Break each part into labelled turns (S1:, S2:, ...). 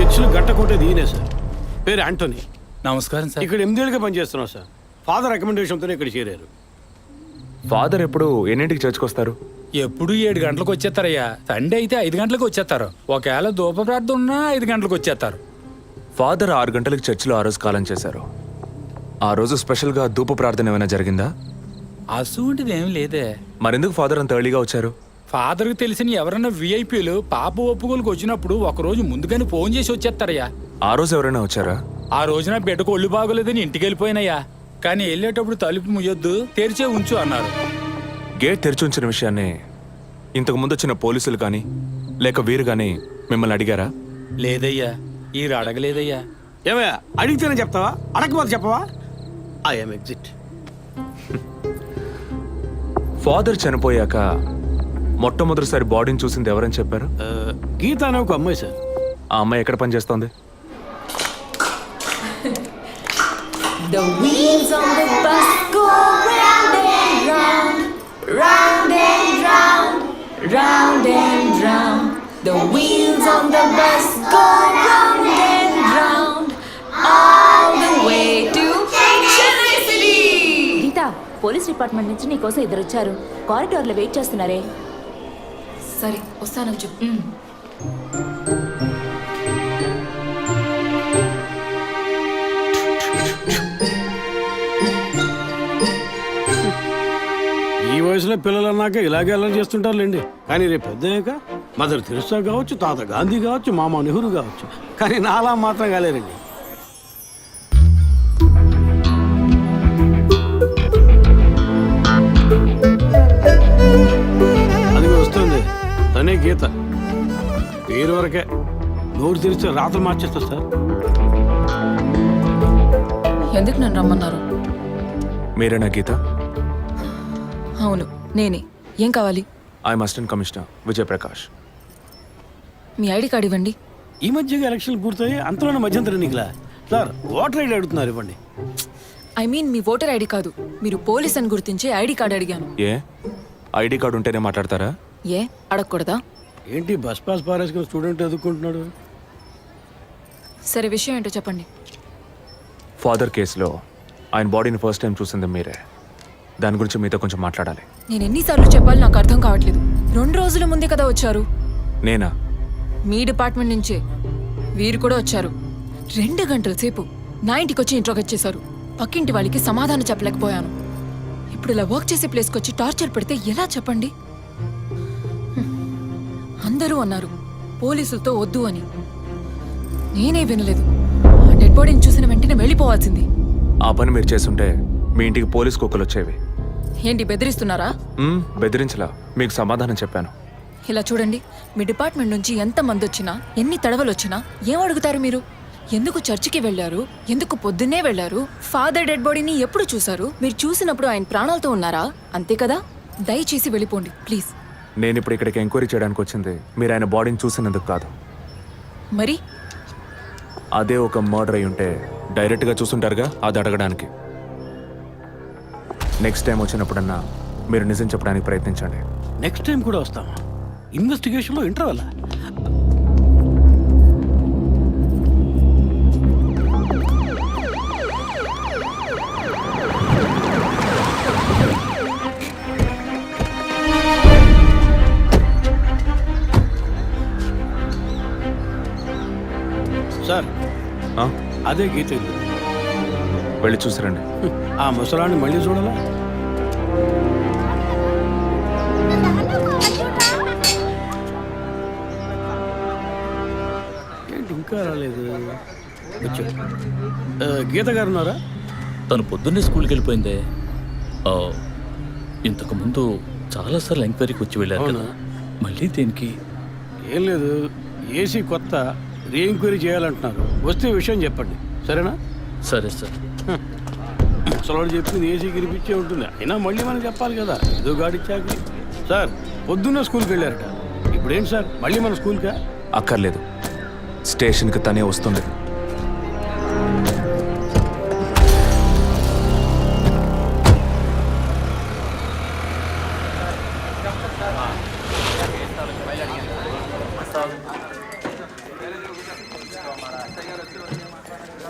S1: చర్చిలు గట్టకొట్టేది ఈయనే సార్. పేరు యాంటోనీ.
S2: నమస్కారం సార్.
S1: ఇక్కడ 8 ఏళ్ళుగా పనిచేస్తున్నాం సార్. ఫాదర్ రికమెండేషన్తోనే ఇక్కడ చేరారు.
S3: ఫాదర్ ఎప్పుడు ఎన్నింటికి చర్చ్కి వస్తారు?
S2: ఎప్పుడు 7 గంటలకు వచ్చేస్తారయ్యా. సండే అయితే 5 గంటలకు వచ్చేస్తారు. ఒకవేళ ధూప ప్రార్థన ఉన్నా 5 గంటలకు వచ్చేస్తారు.
S3: ఫాదర్ 6 గంటలకు చర్చిలో ఆ రోజు కాలం చేశారు. ఆ రోజు స్పెషల్గా ధూప ప్రార్థన ఏమైనా జరిగిందా?
S2: అసుంటిది ఏం లేదే.
S3: మరెందుకు ఫాదర్ అంత ఎర్లీగా వచ్చారు?
S2: ఫాదర్కి తెలిసిన ఎవరన్నా విఐపీలు పాప ఒప్పుకోలకు వచ్చినప్పుడు ఒకరోజు ముందుగానే ఫోన్ చేసి వచ్చేస్తారయ్యా.
S3: ఆ రోజు ఎవరైనా వచ్చారా?
S2: ఆ రోజున బిడ్డకు ఒళ్ళు బాగోలేదని ఇంటికి వెళ్ళిపోయినయ్యా. కానీ వెళ్ళేటప్పుడు తలుపు ముయ్యొద్దు, తెరిచే ఉంచు అన్నారు.
S3: గేట్ తెరిచి ఉంచిన విషయాన్ని ఇంతకు ముందు వచ్చిన పోలీసులు కానీ లేక వీరు కానీ మిమ్మల్ని అడిగారా?
S2: లేదయ్యా, ఈ అడగలేదయ్యా.
S1: ఏమయ్యా అడిగితేనే చెప్తావా, అడగకపోతే చెప్పవా? I'm exit.
S3: ఫాదర్ చనిపోయాక మొట్టమొదటిసారి బాడీని చూసింది ఎవరని చెప్పారు?
S1: గీత అనే ఒక అమ్మాయి సార్.
S3: ఆ అమ్మాయి ఎక్కడ పనిచేస్తోంది?
S4: The wheels on the bus go round and round, round and round, round and round. The wheels on the bus go round and round, all the way to Chennai City.
S5: Geetha, police department నుంచి నీకోసం ఇద్దరు వచ్చారు. కారిడార్లో wait చేస్తున్నారే.
S4: సరే వస్తానని చెప్పు.
S1: ఈ వయసులో పిల్లలు అన్నాక ఇలాగే అల్లరి చేస్తుంటారులేండి. కానీ రేపు పెద్దయ్యాక మదర్ తెరిసా కావచ్చు, తాత గాంధీ కావచ్చు, మామ నెహ్రూ కావచ్చు. కానీ నాలా మాత్రం కాలేరండి. అది వస్తుంది తనే గీత. పేరు వరకే, నోరు తెరిస్తే రాత్రి మార్చేస్తా సార్.
S4: ఎందుకు నన్ను రమ్మన్నారు?
S3: మీరేనా గీత?
S4: అవును నేనే. ఏం కావాలి?
S3: I'm assistant commissioner Vijay Prakash.
S4: Me ID card ఇవ్వండి.
S1: ఈ మధ్యగా ఎలక్షన్లు పూర్తయి అంతలోనే మధ్యంతర ఎన్నికలా సార్? ఓటర్ ఐడి అడుగుతున్నారు, ఇవ్వండి.
S4: I mean me voter ID కాదు, మీరు పోలీస్ అని గుర్తించే ఐడి కార్డ్ అడిగాను.
S3: ఏ ఐడి కార్డు ఉంటేనే మాట్లాడతారా?
S4: ఏ అడగకూడదా?
S1: ఏంటి బస్ పాస్ పారేసుకుని స్టూడెంట్ ఎదుర్కొంటున్నాడు?
S4: సరే విషయం ఏంటో చెప్పండి.
S3: ఫాదర్ కేసులో ఆయన బాడీని ఫస్ట్ టైం చూసింది మీరే. దాని గురించి మీతో కొంచెం మాట్లాడాలి.
S4: నేను ఎన్నిసార్లు చెప్పాలి నాకు అర్థం కావట్లేదు. 2 రోజుల ముందే కదా వచ్చారు.
S3: నేనా?
S4: మీ డిపార్ట్మెంట్ నుంచే వీరు కూడా వచ్చారు. 2 గంటల సేపు నా ఇంటికి వచ్చి ఇంట్రోగేట్ చేశారు. పక్కింటి వాళ్ళకి సమాధానం చెప్పలేకపోయాను. ఇప్పుడు ఇలా వర్క్ చేసే ప్లేస్కి వచ్చి టార్చర్ పెడితే ఎలా చెప్పండి? అందరూ అన్నారు పోలీసులతో వద్దు అని. నేనే వినలేదు. ఆ డెడ్ బాడీని చూసిన వెంటనే వెళ్ళిపోవాల్సింది.
S3: ఆ పని మీరు చేస్తుంటే మీ ఇంటికి పోలీస్ కుక్కలు వచ్చేవి.
S4: ఏంటి బెదిరిస్తున్నారా?
S3: బెదిరించలా, మీకు సమాధానం చెప్పాను.
S4: ఇలా చూడండి, మీ డిపార్ట్మెంట్ నుంచి ఎంతమంది వచ్చినా ఎన్ని తడవలు వచ్చినా ఏం అడుగుతారు మీరు? ఎందుకు చర్చికి వెళ్ళారు? ఎందుకు పొద్దున్నే వెళ్ళారు? ఫాదర్ డెడ్ బాడీని ఎప్పుడు చూసారు? మీరు చూసినప్పుడు ఆయన ప్రాణాలతో ఉన్నారా? అంతే కదా. దయచేసి వెళ్ళిపోండి ప్లీజ్.
S3: నేను ఇప్పుడు ఇక్కడికి ఎంక్వైరీ చేయడానికి వచ్చింది మీరు ఆయన బాడీని చూసినందుకు కాదు.
S4: మరి
S3: అదే ఒక మర్డర్ అయి ఉంటే డైరెక్ట్గా చూసుంటారుగా, అది అడగడానికి. నెక్స్ట్ టైం వచ్చినప్పుడన్నా మీరు నిజం చెప్పడానికి ప్రయత్నించండి.
S1: నెక్స్ట్ టైం కూడా వస్తామా? ఇన్వెస్టిగేషన్లో ఇంటర్వల్. సార్ అదే గీత ఇల్లు.
S3: వెళ్ళి చూసిరండి.
S1: ఆ ముసలాన్ని మళ్ళీ చూడాలా? ఏంటి ఇంకా రాలేదు? గీత గారు ఉన్నారా?
S6: తను పొద్దున్నే స్కూల్కి వెళ్ళిపోయిందే. ఇంతకుముందు చాలాసార్లు ఎంక్వైరీకి వచ్చి వెళ్ళారు కదా, మళ్ళీ దేనికి?
S1: ఏం లేదు, ఏసీ కొత్త రీ ఎంక్వైరీ చేయాలంటున్నారు. వస్తే విషయం చెప్పండి, సరేనా?
S6: సరే సార్.
S1: ముసలాడు చెప్పింది ఏసీ గిరిపించే ఉంటుంది. అయినా మళ్ళీ మనం చెప్పాలి కదా, ఏదో గాడిచ్చాక. సార్ పొద్దున్న స్కూల్కి వెళ్ళారట, ఇప్పుడేంటి సార్ మళ్ళీ మన స్కూల్కా?
S3: అక్కర్లేదు, స్టేషన్కి తనే వస్తుంది.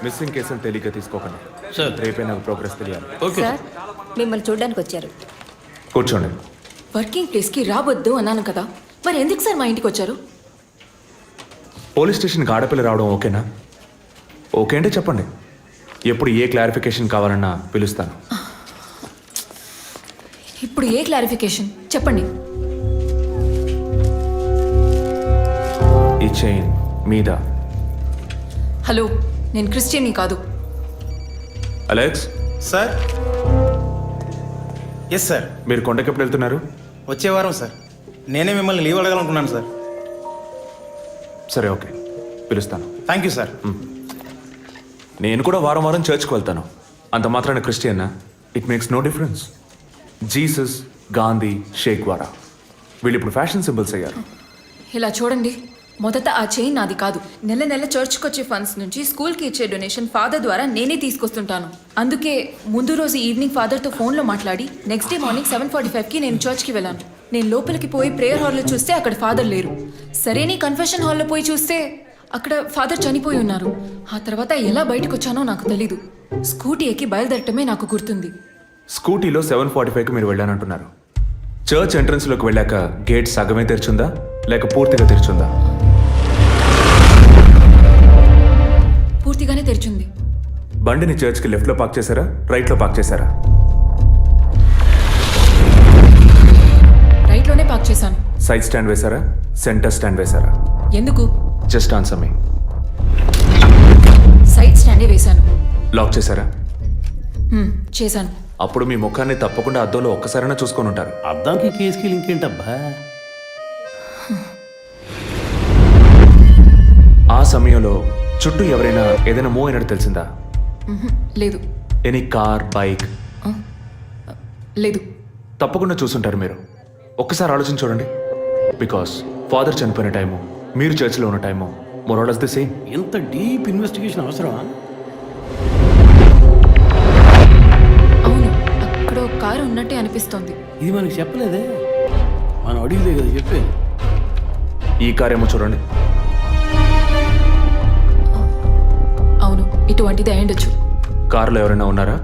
S3: మిస్సింగ్ కేసును తేలిగ్గా తీసుకోకండి.
S1: సార్
S3: రేపే నాకు ప్రోగ్రెస్ తెలియాలి.
S1: ఓకే
S7: సార్ మిమ్మల్ని చూడడానికి వచ్చారు.
S3: కూర్చోండి.
S4: వర్కింగ్ ప్లేస్కి రావద్దు అన్నాను కదా, మరి ఎందుకు సార్ మా ఇంటికి వచ్చారు?
S3: పోలీస్ స్టేషన్కి ఆడపిల్ల రావడం ఓకేనా? ఓకే అంటే చెప్పండి. ఎప్పుడు ఏ క్లారిఫికేషన్ కావాలన్నా పిలుస్తాను.
S4: ఇప్పుడు ఏ క్లారిఫికేషన్ చెప్పండి.
S3: ఈ చైన్ మీద.
S4: హలో, నేను క్రిస్టియన్ని కాదు.
S3: Alex,
S8: sir. Yes sir.
S3: మీరు కొండకి ఎప్పుడు వెళ్తున్నారు?
S8: వచ్చే వారం సార్. నేనే మిమ్మల్ని లీవ్ అడగాలనుకున్నాను సార్.
S3: సరే, ఓకే, పిలుస్తాను.
S8: Thank you sir.
S3: నేను కూడా వారం వారం చర్చ్కి వెళ్తాను. అంత మాత్రాన క్రిస్టియన్నా? It makes no difference. Jesus, Gandhi, షేక్ వారా వీళ్ళు ఇప్పుడు ఫ్యాషన్ సింబల్స్ అయ్యారు.
S4: ఇలా చూడండి, మొదట ఆ చైన్ నాది కాదు. నెల నెల చర్చ్కి వచ్చే ఫండ్స్ నుంచి స్కూల్కి ఇచ్చే డొనేషన్ ఫాదర్ ద్వారా నేనే తీసుకొస్తుంటాను. అందుకే ముందు రోజు ఈవినింగ్ ఫాదర్తో ఫోన్లో మాట్లాడి నెక్స్ట్ డే మార్నింగ్ 7:45కి నేను చర్చ్కి వెళ్ళాను. నేను లోపలికి పోయి ప్రేయర్ హాల్లో చూస్తే అక్కడ ఫాదర్ లేరు. సరే, నీ కన్ఫెషన్ హాల్లో పోయి చూస్తే అక్కడ ఫాదర్ చనిపోయి ఉన్నారు. ఆ తర్వాత ఎలా బయటకు వచ్చానో నాకు తెలీదు. స్కూటీ ఎక్కి బయలుదేరటమే నాకు గుర్తుంది.
S3: స్కూటీలో 7:45కి మీరు వెళ్ళానంటున్నారు. చర్చ్ ఎంట్రన్స్లోకి వెళ్ళాక గేట్ సగమే తెరిచుందా లేక పూర్తిగా తెరిచుందా?
S4: పూర్తిగానే తెరిచింది.
S3: బండిని చర్చ్కి లెఫ్ట్లో పార్క్ చేశారా, రైట్లో పార్క్ చేశారా?
S4: రైట్లోనే పార్క్ చేశాను.
S3: సైడ్ స్టాండ్ వేశారా, సెంటర్ స్టాండ్ వేశారా?
S4: ఎందుకు?
S3: జస్ట్ ఆన్సర్ మీ.
S4: సైడ్ స్టాండే వేశాను.
S3: లాక్ చేశారా?
S4: చేశాను.
S3: అప్పుడు మీ ముఖాన్ని తప్పకుండా అద్దంలో ఒక్కసారైనా చూసుకొని ఉంటారు.
S1: అద్దానికి కేసుకి లింక్ ఏంటబ్బా?
S3: ఆ సమయంలో చుట్టూ ఎవరైనా ఏదైనా మూవ్ అయినట్టు తెలిసిందా?
S4: లేదు.
S3: Any car, bike?
S4: లేదు.
S3: తప్పకుండా చూసుంటారు మీరు. ఒక్కసారి ఆలోచించి చూడండి. బికాస్ ఫాదర్ చనిపోయిన టైము, మీరు చర్చిలో ఉన్న టైము మోరాలస్ ది సేమ్.
S1: ఇంత డీప్ ఇన్వెస్టిగేషన్ అవసరమా?
S4: అవును, అక్కడ ఒక కారు ఉన్నట్టే అనిపిస్తోంది.
S1: ఇది మనకి చెప్పలేదే, మనం అడిగితే కదా చెప్పేది.
S3: ఈ కార్ ఏమో చూడండి.
S4: అవును, ఇటువంటిది అయ్యుండొచ్చు.
S3: కారులో ఎవరైనా ఉన్నారా?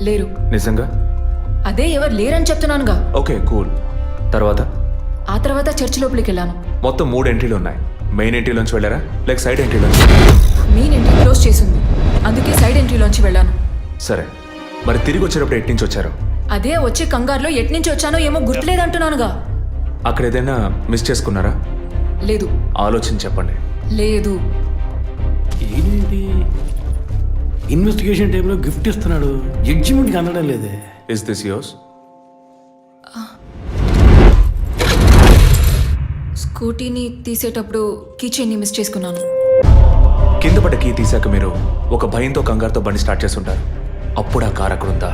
S4: లేరు.
S3: నిజంగా?
S4: అదే ఎవరు లేరని చెప్తున్నానుగా.
S3: Okay, cool. తర్వాత?
S4: ఆ తర్వాత చర్చ్ లోపలికి వెళ్ళాను.
S3: మొత్తం 3 ఎంట్రీలు ఉన్నాయి. మెయిన్ ఎంట్రీలోంచి వెళ్ళారా లేక సైడ్ ఎంట్రీలోంచి?
S4: మెయిన్ ఎంట్రీ క్లోజ్ చేసింది, అందుకే సైడ్ ఎంట్రీలోంచి వెళ్ళాను.
S3: సరే, మరి తిరిగి వచ్చేటప్పుడు ఎటు నుంచి వచ్చారు?
S4: అదే వచ్చే కంగారులో ఎట్నుంచి వచ్చానో ఏమో గుర్తులేదంటున్నానుగా.
S3: అక్కడ ఏదైనా మిస్ చేసుకున్నారా?
S4: లేదు.
S3: ఆలోచించి చెప్పండి.
S4: లేదు.
S1: ఏంటి ఇన్వెస్టిగేషన్ టైంలో గిఫ్ట్ ఇస్తున్నాడు, జడ్జిమెంట్కి అందడం లేదే.
S3: Is this yours?
S4: స్కూటీని తీసేటప్పుడు కీచైన్ని మిస్ చేసుకున్నాను.
S3: కింద పడ్డ కీ తీసాక మీరు ఒక భయంతో కంగారుతో బండి స్టార్ట్ చేస్తుంటారు. అప్పుడు ఆ కార్ అక్కడ ఉందా?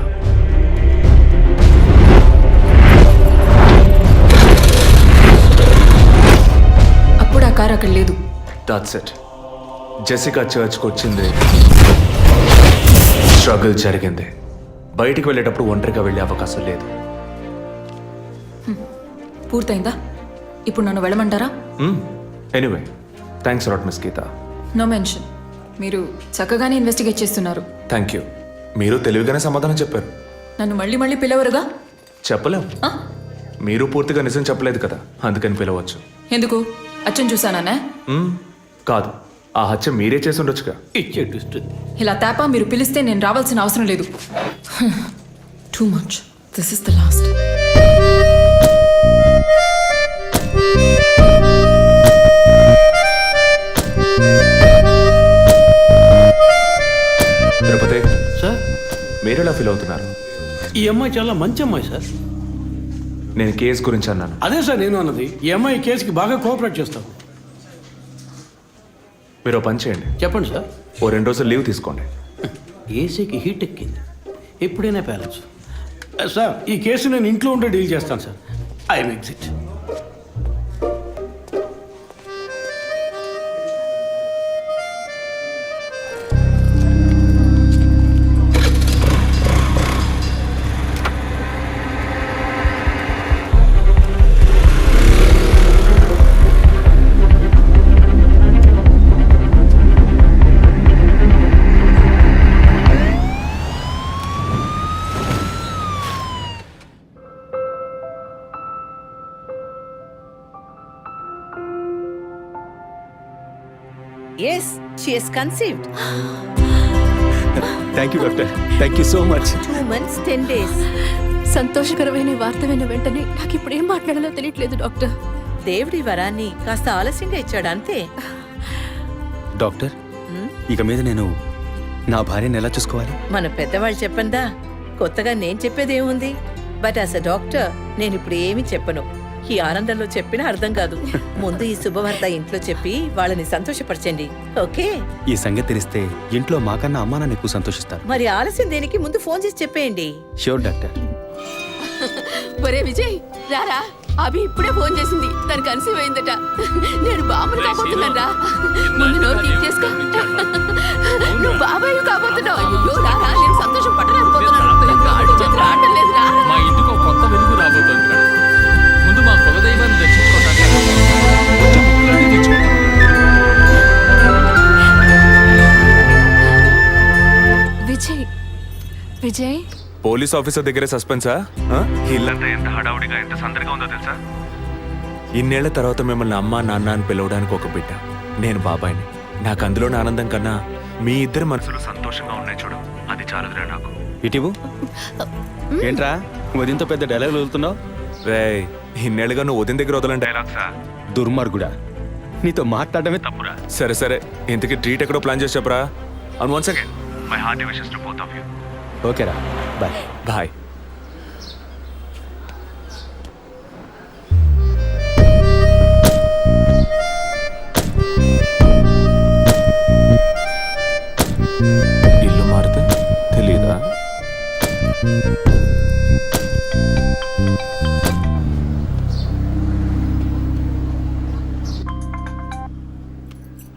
S4: అప్పుడు ఆ కారు అక్కడ లేదు.
S3: That's it. జెసికా చర్చ్కి వచ్చింది, స్ట్రగుల్ జరిగింది. బయటికి వెళ్ళేటప్పుడు ఒంటరిగా వెళ్ళే అవకాశం లేదు.
S4: పూర్తయిందా? ఇప్పుడు నన్ను వెళ్ళమంటారా?
S3: Anyway, thanks lot miss Geetha.
S4: No mention. మీరు చక్కగానే ఇన్వెస్టిగేట్ చేస్తున్నారు.
S3: Thank you. మీరు తెలివిగానే సమాధానం చెప్పారు.
S4: నన్ను మళ్ళీ మళ్ళీ పిలవరుగా?
S3: చెప్పలేం.
S4: ఆ?
S3: మీరు పూర్తిగా నిజం చెప్పలేదు కదా, అందుకని పిలవచ్చు.
S4: ఎందుకు? అచ్చం చూసానా?
S3: కాదు, ఆ హత్య మీరే చేసి ఉండొచ్చుగా.
S1: ఇచ్చే ట్విస్ట్.
S4: ఇలా తేపా మీరు పిలిస్తే నేను రావాల్సిన అవసరం లేదు. Too much. This is the last.
S3: Tirupati
S1: sir,
S3: మీరు ఎలా ఫీల్ అవుతున్నారు?
S1: ఈ అమ్మాయి చాలా మంచి అమ్మాయి సార్.
S3: నేను కేసు గురించి అన్నాను.
S1: అదే సార్ నేను అన్నది. ఈ అమ్మాయి కేసుకి బాగా కోఆపరేట్ చేస్తాం.
S3: మీరు ఓ పని చేయండి.
S1: చెప్పండి సార్.
S3: ఓ 2 రోజులు లీవ్ తీసుకోండి.
S1: ఏసీకి హీట్ ఎక్కింది, ఎప్పుడైనా ప్యాలెన్స్. సార్, ఈ కేసు నేను ఇంట్లో ఉంటే డీల్ చేస్తాను sir. I'm exit.
S9: Yes, she is conceived.
S10: Thank you doctor, thank you so much.
S9: 2 months, 10 days.
S4: సంతోషకరమైన ఈ వార్త విన్న వెంటనే నాకు ఇప్పుడు ఏం మాట్లాడాలో తెలియట్లేదు డాక్టర్.
S9: దేవుడి వరాన్ని కాస్త ఆలస్యంగా ఇచ్చాడు అంతే.
S10: డాక్టర్, ఇక మీద నేను నా భార్యను ఎలా చూసుకోవాలి?
S9: మన పెద్దవాళ్ళు చెప్పందా, కొత్తగా నేను చెప్పేదేముంది. బట్ యాజ్ అ డాక్టర్ నేను ఇప్పుడు ఏమీ చెప్పను. ఈ ఆనందంలో చెప్పినా అర్థం కాదు. ముందు ఈ శుభవార్త ఇంట్లో చెప్పి వాళ్ళని సంతోషపరచండి, ఓకే?
S10: ఈ సంగతి తెలిస్తే ఇంట్లో మాకన్నా అమ్మా నాన్న ఎక్కువ సంతోషిస్తారు.
S9: మరి ఆలస్యం దేనికి, ముందు ఫోన్ చేసి చెప్పేయండి.
S10: Sure doctor.
S4: ఒరే విజయ్ రారా, అభి ఇప్పుడే ఫోన్ చేసింది, తను కన్సీవ్ అయిందట. నేను బాబుని కాబోతున్నాను రా. ముందు నోరు తీపి చేసుకో. నువ్వు బాబాయ్ కాబోతున్నావు. అయ్యో రారా, నేను సంతోషం పట్టలేకపోతున్నాను. ఆడు చేతులు ఆడటం లేదు రా.
S2: మా ఇంటికి ఒక కొత్త వెలుగు రాబోతోంది మేడం. ముందు మా కులదైవాన్ని దర్శించుకోవడానికి కొంచెం ముక్కులన్నీ తెచ్చుకుంటాం.
S4: విజయ్ విజయ్
S3: పోలీస్ ఆఫీసర్ దగ్గరే సస్పెన్సా? ఇల్లంతా ఎంత హడావుడిగా ఎంత సందడిగా ఉందో తెలుసా? ఇన్నేళ్ల తర్వాత మిమ్మల్ని అమ్మా నాన్న అని పిలవడానికి ఒక బిడ్డ, నేను బాబాయిని. నాకు అందులోని ఆనందం కన్నా మీ ఇద్దరి మనసులు సంతోషంగా ఉన్నాయి చూడు, అది చాలుదురా నాకు.
S10: ఇటీవు ఏంట్రా ఉదయంతో పెద్ద డైలాగులు వదులుతున్నావు?
S3: రే, ఇన్నేళ్ళుగా నువ్వు ఉదయం దగ్గర వదలని డైలాగ్సా?
S10: దుర్మార్గుడా, నీతో మాట్లాడమే తప్పురా.
S3: సరే సరే, ఇంతకీ ట్రీట్ ఎక్కడో ప్లాన్ చేసి చెప్పరా. And once again my heart wishes to both of you.
S10: ఓకేరా, బాయ్.
S3: బాయ్. ఇల్లు మారితే తెలీదా?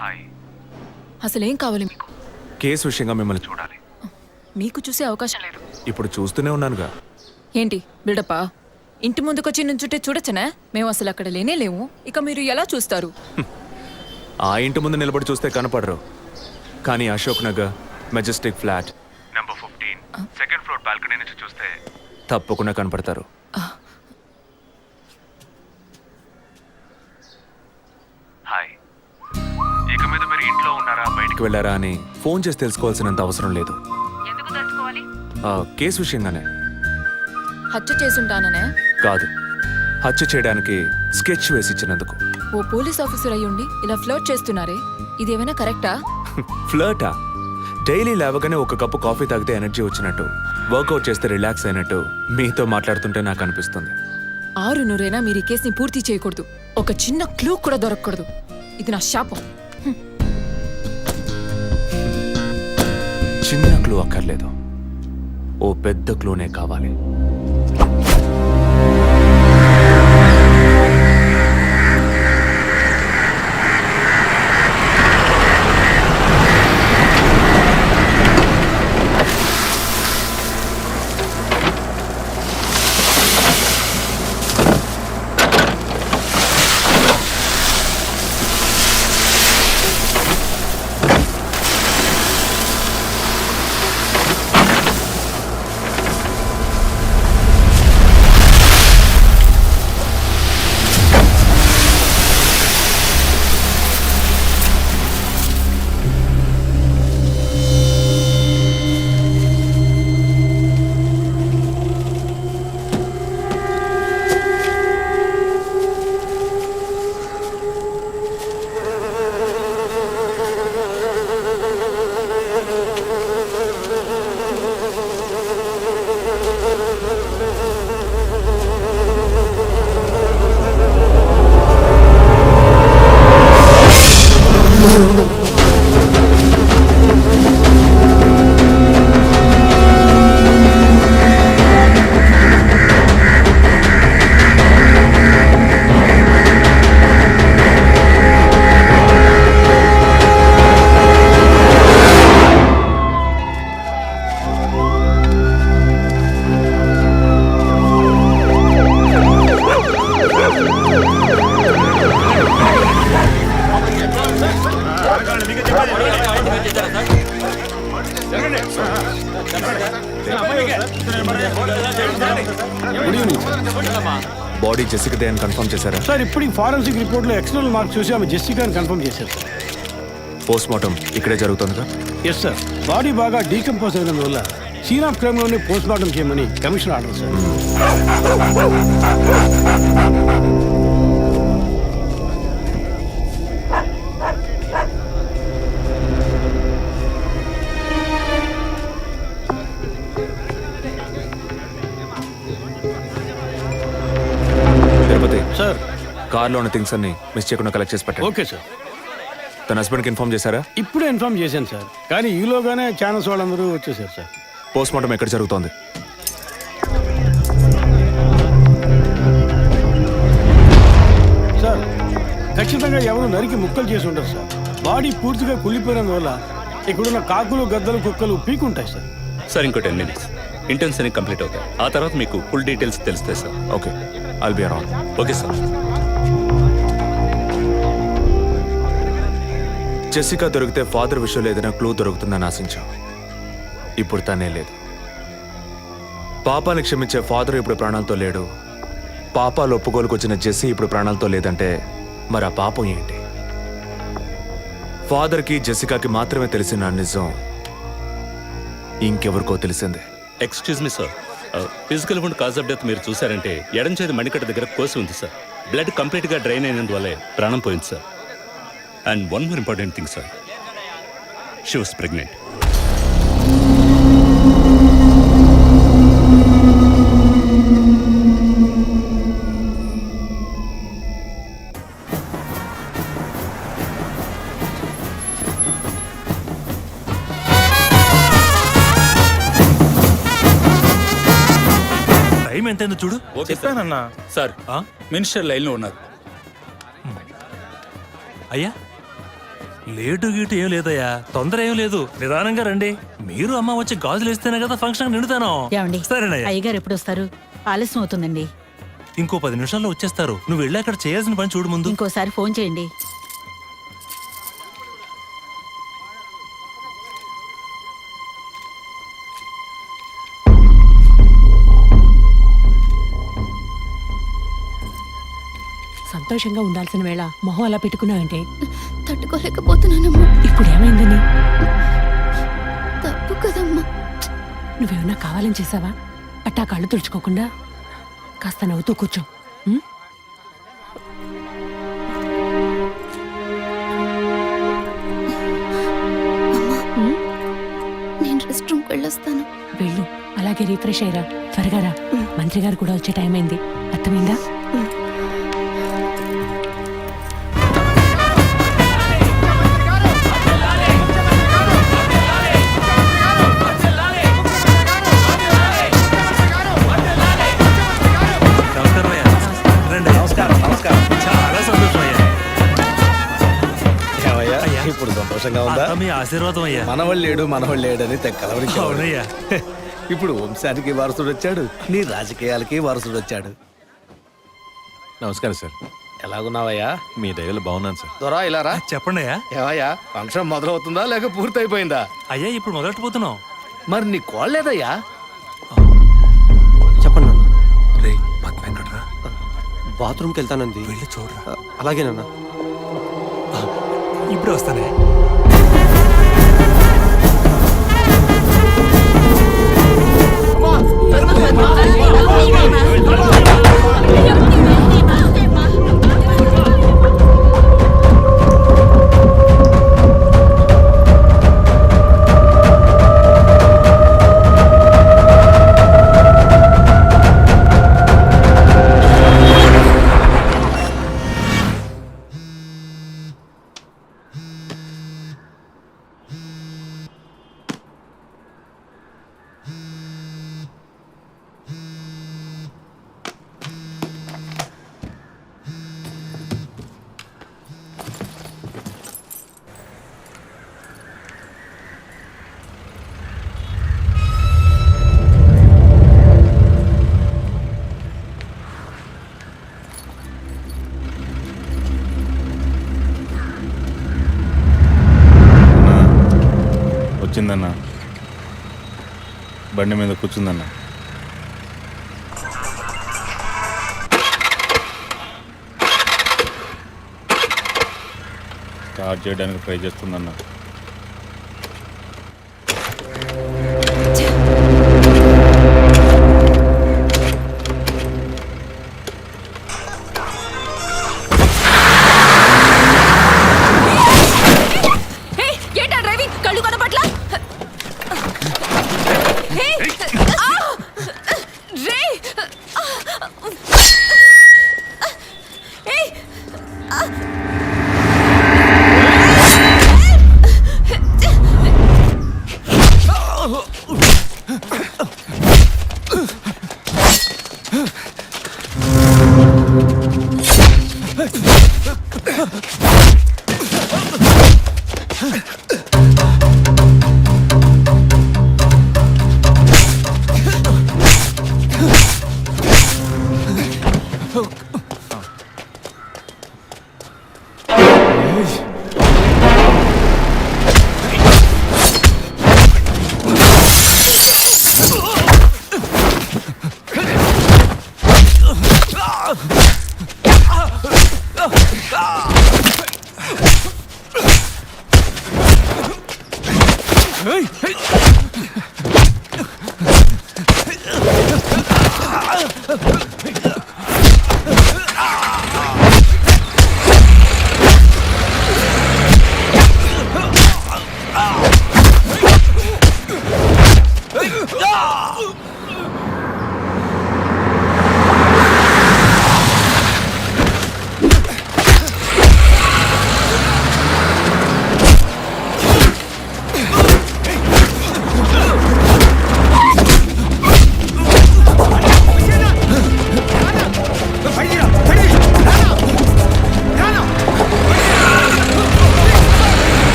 S3: హాయ్.
S4: అసలేం కావాలి మీకు?
S3: కేసు విషయంగా మిమ్మల్ని చూడాలి.
S4: మీకు చూసే అవకాశం లేదు.
S3: ఇప్పుడు చూస్తూనే ఉన్నానుగా.
S4: ఏంటి బిల్డప్పా? ఇంటి ముందుకొచ్చి నుంచుంటే చూడొచ్చనా? మేము అసలు అక్కడ లేనే లేవు, ఇక మీరు ఎలా చూస్తారు?
S3: ఆ ఇంటి ముందు నిలబడి చూస్తే కనపడరు, కానీ Ashok Nagar Majestic flat number 15 second floor balcony నుంచి చూస్తే తప్పకుండా కనపడతారు. హాయ్. ఇక మీద మీరు ఇంట్లో ఉన్నారా బయటికి వెళ్ళారా అని ఫోన్ చేసి తెలుసుకోవాల్సినంత అవసరం లేదు. కేసు విషయంగానే.
S4: హత్య చేసుంటాననే
S3: కాదు, హత్య చేయడానికి స్కెచ్ వేసి ఇచ్చినందుకు.
S4: ఓ పోలీస్ ఆఫీసర్ అయ్యుండి ఇలా ఫ్లర్ట్ చేస్తున్నారే, ఇదేమైనా కరెక్టా?
S3: ఫ్లర్టా? డైలీ లేవగానే ఒక కప్పు కాఫీ తాగితే ఎనర్జీ వచ్చినట్టు, వర్కౌట్ చేస్తే రిలాక్స్ అయినట్టు మీతో మాట్లాడుతుంటే నాకు అనిపిస్తుంది.
S4: 6 మీరు ఈ కేసుని పూర్తి చేయకూడదు. ఒక చిన్న క్లూ కూడా దొరకకూడదు. ఇది నా శాపం.
S3: చిన్న క్లూ అక్కర్లేదు, ఓ పెద్ద క్లూనే కావాలి. బాడీ జెసికాదే అని కన్ఫర్మ్ చేశారా?
S1: సార్ ఇప్పుడు ఫారెన్సిక్ రిపోర్ట్లో ఎక్స్టర్నల్ మార్క్స్ చూసి ఆమె జెసికా అని కన్ఫర్మ్ చేశారు.
S3: పోస్ట్ మార్టం ఇక్కడే జరుగుతుందిగా?
S1: ఎస్ సార్, బాడీ బాగా డీకంపోజ్ అయినందువల్ల సీన్ ఆఫ్ క్రైమ్లోనే పోస్ట్ మార్టం చేయమని commission order sir.
S3: Tirupati
S1: sir.
S3: కార్లో ఉన్న థింగ్స్ అన్ని మిస్ చేయకుండా కలెక్ట్ చేసి పెట్టండి.
S1: Okay sir.
S3: తన హస్బెండ్కి ఇన్ఫార్మ్ చేశారా?
S1: ఇప్పుడే ఇన్ఫార్మ్ చేశాను సార్, కానీ ఈలోగానే ఛానల్స్ వాళ్ళందరూ వచ్చేసారు సార్.
S3: పోస్ట్ మార్టం ఎక్కడ జరుగుతోంది?
S1: సార్ ఖచ్చితంగా ఎవరు నరికి ముక్కలు చేసి ఉంటారు సార్. బాడీ పూర్తిగా కుళ్ళిపోయినందువల్ల ఇక్కడున్న కాకులు గద్దలు కుక్కలు పీకుంటాయి సార్.
S6: సార్ ఇంకో 10 minutes ఇంటర్న్స్ అన్ని కంప్లీట్ అవుతాయి. ఆ తర్వాత మీకు ఫుల్ డీటెయిల్స్ తెలుస్తాయి sir.
S3: Okay, I'll be around.
S6: Okay sir.
S3: Jessica దొరికితే ఫాదర్ విషయంలో ఏదైనా క్లూ దొరుకుతుందని ఆశించాం. ఇప్పుడు తనే లేదు. పాపాన్ని క్షమించే ఫాదర్ ఇప్పుడు ప్రాణాలతో లేడు. పాపాలు ఒప్పుకోలుకు వచ్చిన జెస్సీ ఇప్పుడు ప్రాణాలతో లేదంటే మరి ఆ పాపం ఏంటి? ఫాదర్కి జెసికాకి మాత్రమే తెలిసిన నిజం ఇంకెవరికో తెలిసిందే.
S6: Excuse me sir, physical wound cause of death మీరు చూసారంటే ఎడం చేతి మణికట్ట దగ్గర కోసి ఉంది సార్. బ్లడ్ కంప్లీట్గా డ్రైన్ అయినందువల్లే ప్రాణం పోయింది sir. And one more important thing sir, she was pregnant.
S10: Time ఎంతైందో చూడు.
S8: చెప్పానన్నా.
S2: సార్ మినిస్టర్ లైన్లో ఉన్నారు.
S10: అయ్యా లేటు గీటు ఏం లేదయ్యా, తొందర ఏం లేదు, నిదానంగా రండి. మీరు అమ్మ వచ్చి గాజులు వేస్తేనే కదా ఫంక్షన్ నిండుతాను. సరేనయ్యా.
S7: అయ్యగారు ఎప్పుడు వస్తారు? ఆలస్యం అవుతుందండి.
S10: ఇంకో 10 నిమిషాల్లో వచ్చేస్తారు. నువ్వు వెళ్ళి అక్కడ చేయాల్సిన పని చూడు ముందు.
S7: ఇంకోసారి ఫోన్ చేయండి. సంతోషంగా ఉండాల్సిన వేళ మొహం అలా పెట్టుకున్నావంటే
S4: తట్టుకోలేకపోతున్నానమ్మా.
S7: ఇప్పుడు ఏమైందని?
S4: తప్పు కదమ్మా.
S7: నువ్వేమన్నా కావాలని చేసావా? అట్టా కళ్ళు తుడుచుకోకుండా కాస్త నవ్వుతూ కూర్చో. ఉం?
S4: నేను రెస్ట్ రూమ్కి వెళ్ళొస్తాను.
S7: వెళ్ళు, అలాగే రీఫ్రెష్ అయ్యరా. త్వరగా రా, మంత్రి గారు కూడా వచ్చే టైం అయింది. అర్థమైందా?
S10: చాలా సంతోషం అయ్యా.
S8: ఇప్పుడు సంతోషంగా ఉందా?
S10: మీ ఆశీర్వాదం అయ్యా.
S8: మనవళ్ళేడని తెక్కలవరికి.
S10: అవునయ్యా.
S8: ఇప్పుడు వంశానికి వారసుడు వచ్చాడు, నీ రాజకీయాలకి వారసుడు వచ్చాడు.
S3: నమస్కారం సార్.
S8: ఎలాగున్నావయ్యా?
S3: మీ దయలు బాగున్నాను సార్.
S8: దొరా ఇలా రా.
S10: చెప్పండి అయ్యా.
S8: ఏవయ్యా, ఫంక్షన్ మొదలవుతుందా లేక పూర్తయిపోయిందా?
S10: అయ్యా ఇప్పుడు మొదలెట్టబోతున్నాం.
S8: మరి నీ కోళ్ళేదయ్యా?
S11: చెప్పండి నాన్న.
S10: రే పద్మ ఎక్కడ్రా?
S11: బాత్రూమ్కి వెళ్తానంది.
S10: వెళ్ళి చూడరా.
S11: అలాగేనన్నా.
S10: ఇప్పుడే వస్తానే.
S12: వచ్చిందన్న, బండి మీద కూర్చుందన్న.
S6: స్టార్ట్ చేయడానికి ట్రై చేస్తుందన్న.
S4: ఏంటా డ్రైవింగ్ కళ్ళు కనపట్ల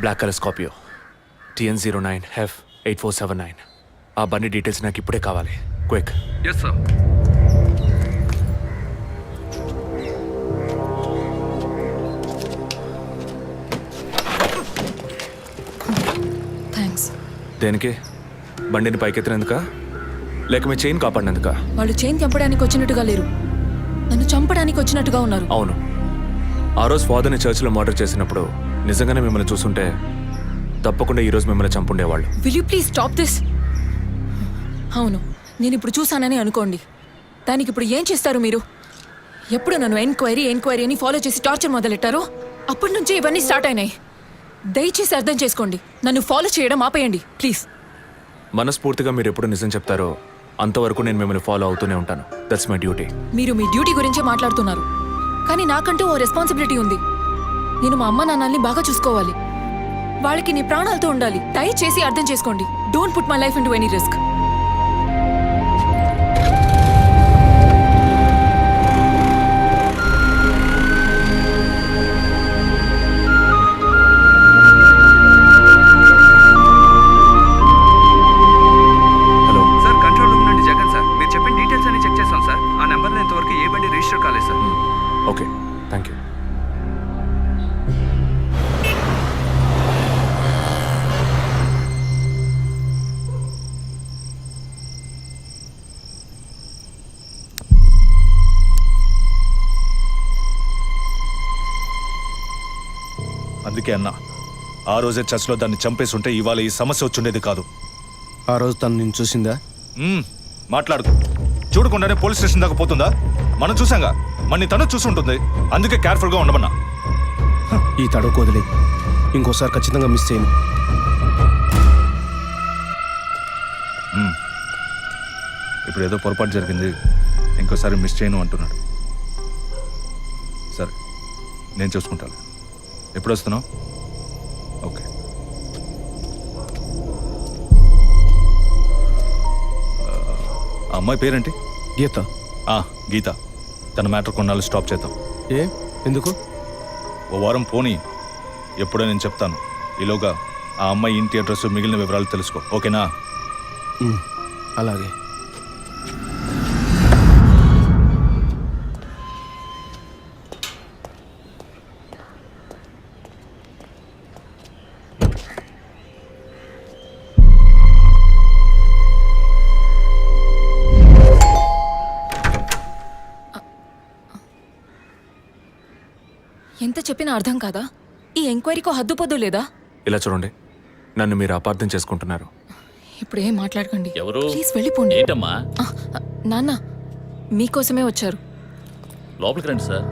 S3: బ్లాక్ కలర్ స్కార్పియో TN09F8479. ఆ బండి డీటెయిల్స్ నాకు ఇప్పుడే కావాలి. క్విక్.
S11: Yes sir.
S4: థ్యాంక్స్.
S3: దేనికి? బండిని పైకెత్తినందుకా లేక మీ చైన్ కాపాడినందుకా?
S4: వాళ్ళు చైన్ తెంపడానికి వచ్చినట్టుగా లేరు, నన్ను చంపడానికి వచ్చినట్టుగా ఉన్నారు.
S3: అవును, ఆ రోజు ఫాదర్ని చర్చిలో మర్డర్ చేసినప్పుడు నిజంగానే మిమ్మల్ని చూసుంటే తప్పకుండా ఈరోజు మిమ్మల్ని చంపుండేవాళ్ళు.
S4: Will you please stop this? అవును, నేను ఇప్పుడు చూసానని అనుకోండి, దానికి ఇప్పుడు ఏం చేస్తారు మీరు? ఎప్పుడు నన్ను ఎంక్వైరీ అని ఫాలో చేసి టార్చర్ మొదలెట్టారో అప్పటి నుంచే ఇవన్నీ స్టార్ట్ అయినాయి. దయచేసి అర్థం చేసుకోండి, నన్ను ఫాలో చేయడం ఆపేయండి ప్లీజ్.
S3: మనస్ఫూర్తిగా మీరు ఎప్పుడు నిజం చెప్తారో అంతవరకు నేను మిమ్మల్ని ఫాలో అవుతూనే ఉంటాను. That's my duty.
S4: మీరు మీ డ్యూటీ గురించే మాట్లాడుతున్నారు, కానీ నాకంటూ ఓ రెస్పాన్సిబిలిటీ ఉంది. నేను మా అమ్మ నాన్నల్ని బాగా చూసుకోవాలి, వాళ్ళకి నీ ప్రాణాలతో ఉండాలి. దయచేసి అర్థం చేసుకోండి. Don't put my life into any risk.
S3: Hello
S11: sir, control room నుండి జగన్ సార్. మీరు చెప్పిన డీటెయిల్స్ అన్ని చెక్ చేస్తాం సార్. ఆ నెంబర్లో ఇంతవరకు ఏ బండి రిజిస్టర్ కాలేదు సార్.
S3: Okay, thank you.
S12: అందుకే అన్నా, ఆ రోజే చర్చ్లో దాన్ని చంపేసి ఉంటే ఇవాళ ఈ సమస్య వచ్చుండేది కాదు.
S8: ఆ రోజు తను నేను చూసిందా?
S12: మాట్లాడుకో. చూడకుండానే పోలీస్ స్టేషన్ దాకా పోతుందా? మనం చూసాంగా, మన తను చూసుంటుంది. అందుకే కేర్ఫుల్గా ఉండమన్నా.
S8: ఈ తడవకు వదిలే, ఇంకోసారి ఖచ్చితంగా మిస్ చేయను.
S12: ఇప్పుడు ఏదో పొరపాటు జరిగింది, ఇంకోసారి మిస్ చేయను అంటున్నాడు. సరే, నేను చూసుకుంటాను. ఎప్పుడు వస్తున్నావు? ఓకే. ఆ అమ్మాయి పేరేంటి?
S8: గీత.
S12: గీత. తన మ్యాటర్ కొన్నాళ్ళు స్టాప్ చేద్దాం.
S8: ఎందుకు?
S12: ఓ వారం పోనీ, ఎప్పుడో నేను చెప్తాను. ఈలోగా ఆ అమ్మాయి ఇంటి అడ్రస్, మిగిలిన వివరాలు తెలుసుకో. ఓకేనా?
S8: అలాగే.
S4: చెప్పినా అర్థం కాదా? ఈ ఎంక్వైరీకో హద్దు పొద్దు లేదా?
S3: ఇలా చూడండి, నన్ను మీరు అపార్థం చేసుకుంటున్నారు.
S4: ఇప్పుడు ఏం మాట్లాడకండి.
S6: ఎవరు?
S4: ప్లీజ్ వెళ్ళిపోండి.
S6: ఏంటమ్మా?
S4: నాన్న మీకోసమే వచ్చారు.
S6: లోపలికి రండి సార్.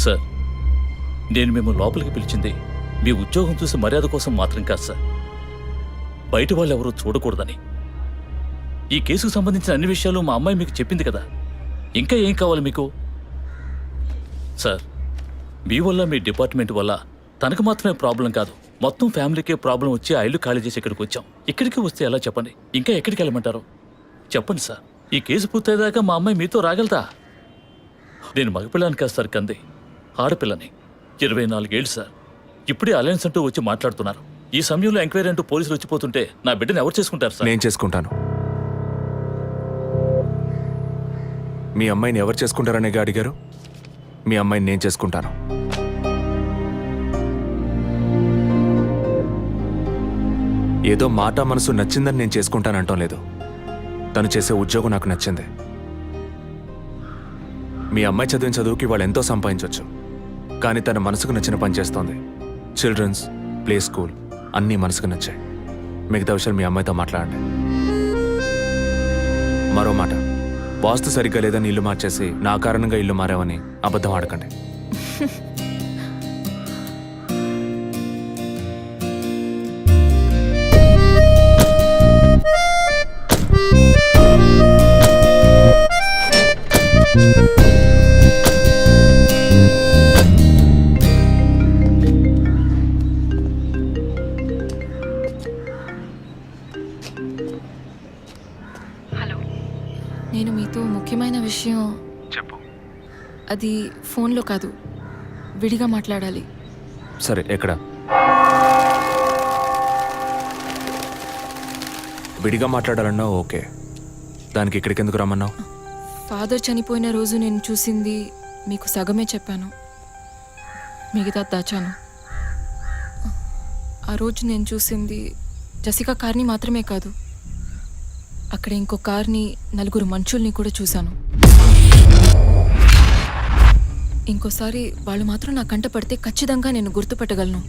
S6: సార్, నేను మిమ్మల్ని లోపలికి పిలిచింది మీ ఉద్యోగం చూసి మర్యాద కోసం మాత్రం కాదు సార్. బయట వాళ్ళు ఎవరూ చూడకూడదని. ఈ కేసుకు సంబంధించిన అన్ని విషయాలు మా అమ్మాయి మీకు చెప్పింది కదా. ఇంకా ఏం కావాలి మీకు? సార్, మీ వల్ల మీ డిపార్ట్మెంట్ వల్ల తనకు మాత్రమే ప్రాబ్లం కాదు, మొత్తం ఫ్యామిలీకే ప్రాబ్లం వచ్చి ఆ ఇల్లు ఖాళీ చేసి ఇక్కడికి వచ్చాం. ఇక్కడికి వస్తే ఎలా చెప్పండి? ఇంకా ఎక్కడికి వెళ్ళమంటారు చెప్పండి సార్. ఈ కేసు పూర్తయ్యేదాకా మా అమ్మాయి మీతో రాగలదా? నేను మగపిల్లని కాదు సార్, కంది ఆడపిల్లని. 24 ఏళ్ళు సార్. ఇప్పుడే అలయన్స్ అంటూ వచ్చి మాట్లాడుతున్నారు. ఈ సమయంలో ఎంక్వైరీ అంటూ పోలీసులు వచ్చిపోతుంటే నా బిడ్డను ఎవరు చేసుకుంటారు సార్?
S3: నేను చేసుకుంటాను. మీ అమ్మాయిని ఎవరు చేసుకుంటారనే అడిగారు. మీ అమ్మాయిని నేను చేసుకుంటాను. ఏదో మాట మనసు నచ్చిందని నేను చేసుకుంటానంటాం లేదు. తను చేసే ఉద్యోగం నాకు నచ్చింది. మీ అమ్మాయి చదివిన చదువుకి వాళ్ళు ఎంతో సంపాదించవచ్చు, కానీ తన మనసుకు నచ్చిన పని చేస్తోంది. చిల్డ్రన్స్ ప్లే స్కూల్ అన్నీ మనసుకు నచ్చాయి. మిగతా విషయాలు మీ అమ్మాయితో మాట్లాడండి. మరో మాట, వాస్తు సరిగ్గా లేదని ఇల్లు మార్చేసి నా కారణంగా ఇల్లు మారావని అబద్ధం ఆడకండి.
S4: నేను మీతో ముఖ్యమైన విషయం
S3: చెప్పు.
S4: అది ఫోన్లో కాదు, విడిగా మాట్లాడాలి.
S3: సరే, ఎక్కడ? విడిగా మాట్లాడాలన్నా ఓకే. దానికి ఇక్కడికి ఎందుకు రమ్మన్నావు?
S4: ఫాదర్ చనిపోయిన రోజు నేను చూసింది మీకు సగమే చెప్పాను, మిగతా దాచాను. ఆ రోజు నేను చూసింది జసికా కార్ని మాత్రమే కాదు, అక్కడ ఇంకో కార్ని, 4 మనుషుల్ని కూడా చూశాను. ఇంకోసారి వాళ్ళు మాత్రం నా కంట పడితే ఖచ్చితంగా నేను గుర్తుపట్టగలను.